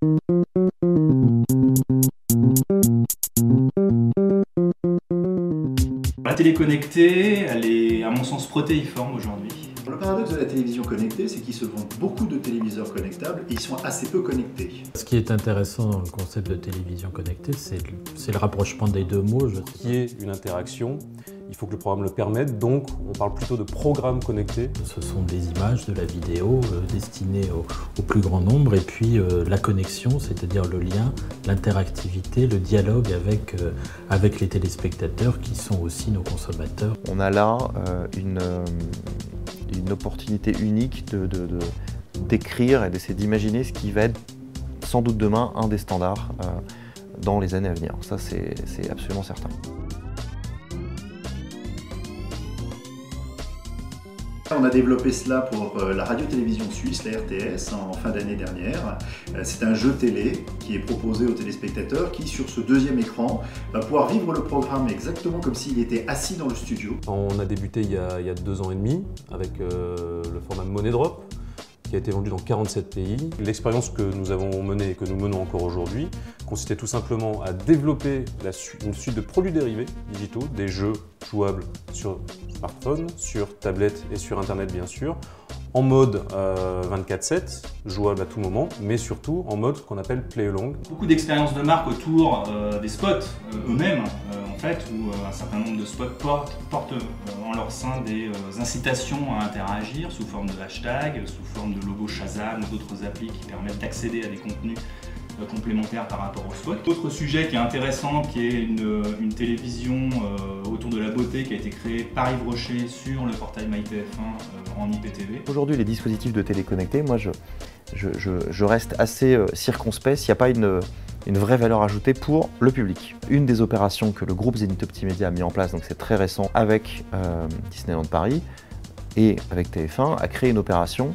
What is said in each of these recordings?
La télé connectée, elle est à mon sens protéiforme aujourd'hui. Le paradoxe de la télévision connectée, c'est qu'ils se vendent beaucoup de téléviseurs connectables et ils sont assez peu connectés. Ce qui est intéressant dans le concept de télévision connectée, c'est le rapprochement des deux mots. Pour qu'il y ait une interaction, il faut que le programme le permette, donc on parle plutôt de programme connecté. Ce sont des images, de la vidéo destinées au plus grand nombre, et puis la connexion, c'est-à-dire le lien, l'interactivité, le dialogue avec les téléspectateurs qui sont aussi nos consommateurs. On a là une opportunité unique d'écrire et d'essayer d'imaginer ce qui va être sans doute demain un des standards dans les années à venir. Ça, c'est absolument certain. On a développé cela pour la radio-télévision suisse, la RTS, en fin d'année dernière. C'est un jeu télé qui est proposé aux téléspectateurs qui, sur ce deuxième écran, va pouvoir vivre le programme exactement comme s'il était assis dans le studio. On a débuté il y a 2 ans et demi avec le format Money Drop, qui a été vendu dans 47 pays. L'expérience que nous avons menée et que nous menons encore aujourd'hui consistait tout simplement à développer une suite de produits dérivés digitaux, des jeux jouables sur smartphone, sur tablette et sur internet bien sûr, en mode 24/7, jouable à tout moment, mais surtout en mode qu'on appelle play along. Beaucoup d'expériences de marque autour des spots eux-mêmes, en fait, où un certain nombre de spots portent en leur sein des incitations à interagir sous forme de hashtag, sous forme de logo Shazam ou d'autres applis qui permettent d'accéder à des contenus complémentaires par rapport au spot. Autre sujet qui est intéressant, qui est une télévision autour de la beauté qui a été créée par Yves Rocher sur le portail MyTF1 en IPTV. Aujourd'hui, les dispositifs de télé connectés, moi je reste assez circonspect s'il n'y a pas une vraie valeur ajoutée pour le public. Une des opérations que le groupe Zenith Optimédia a mis en place, donc c'est très récent, avec Disneyland Paris et avec TF1, a créé une opération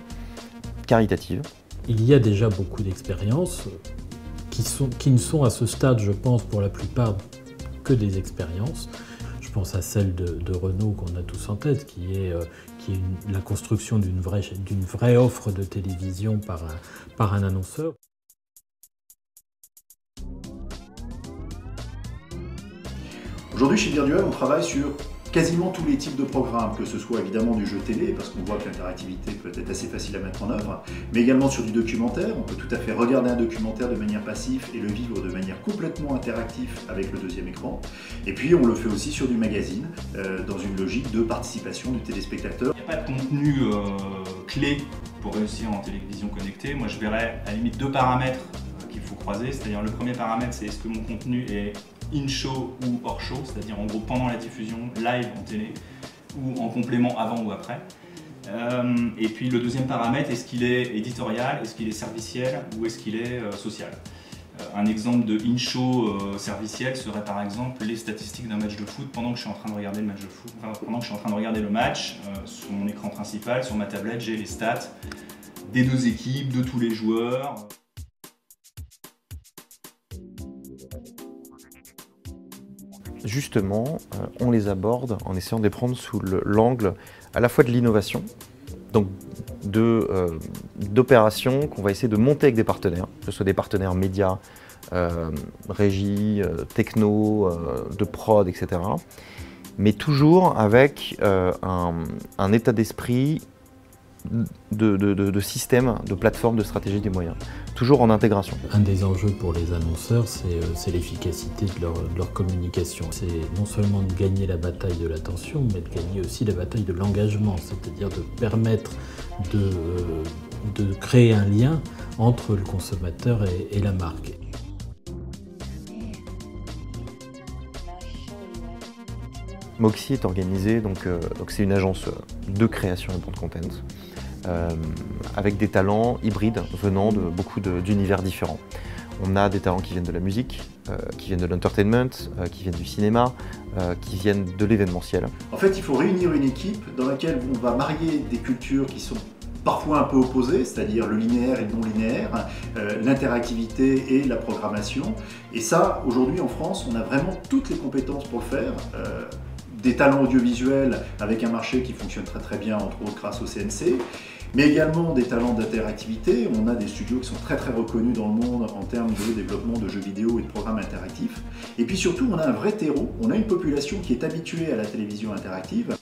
caritative. Il y a déjà beaucoup d'expériences qui ne sont à ce stade, je pense, pour la plupart, que des expériences. Je pense à celle de Renault qu'on a tous en tête, qui est la construction d'une vraie offre de télévision par un annonceur. Aujourd'hui, chez Virtual, on travaille sur quasiment tous les types de programmes, que ce soit évidemment du jeu télé, parce qu'on voit que l'interactivité peut être assez facile à mettre en œuvre, mais également sur du documentaire. On peut tout à fait regarder un documentaire de manière passive et le vivre de manière complètement interactive avec le deuxième écran. Et puis on le fait aussi sur du magazine, dans une logique de participation du téléspectateur. Il n'y a pas de contenu clé pour réussir en télévision connectée. Moi je verrais à la limite 2 paramètres qu'il faut croiser, c'est-à-dire le premier paramètre, c'est est-ce que mon contenu est in-show ou hors-show, c'est-à-dire en gros pendant la diffusion, live en télé, ou en complément avant ou après. Et puis le deuxième paramètre, est-ce qu'il est éditorial, est-ce qu'il est serviciel ou est-ce qu'il est social. Un exemple de in-show serviciel serait par exemple les statistiques d'un match de foot pendant que je suis en train de regarder le match de foot. Enfin, pendant que je suis en train de regarder le match, sur mon écran principal, sur ma tablette, j'ai les stats des 2 équipes, de tous les joueurs. Justement, on les aborde en essayant de les prendre sous l'angle à la fois de l'innovation, donc d'opérations qu'on va essayer de monter avec des partenaires, que ce soit des partenaires médias, régie, techno, de prod, etc. Mais toujours avec un état d'esprit de système, de plateforme, de stratégie des moyens, toujours en intégration. Un des enjeux pour les annonceurs, c'est l'efficacité de leur communication. C'est non seulement de gagner la bataille de l'attention, mais de gagner aussi la bataille de l'engagement, c'est-à-dire de permettre de créer un lien entre le consommateur et la marque. Moxie est organisé, donc c'est une agence de création et de content, avec des talents hybrides venant de beaucoup d'univers différents. On a des talents qui viennent de la musique, qui viennent de l'entertainment, qui viennent du cinéma, qui viennent de l'événementiel. En fait, il faut réunir une équipe dans laquelle on va marier des cultures qui sont parfois un peu opposées, c'est-à-dire le linéaire et le non-linéaire, l'interactivité et la programmation. Et ça, aujourd'hui en France, on a vraiment toutes les compétences pour le faire. Des talents audiovisuels avec un marché qui fonctionne très très bien, entre autres grâce au CNC, mais également des talents d'interactivité. On a des studios qui sont très reconnus dans le monde en termes de développement de jeux vidéo et de programmes interactifs. Et puis surtout, on a un vrai terreau, on a une population qui est habituée à la télévision interactive.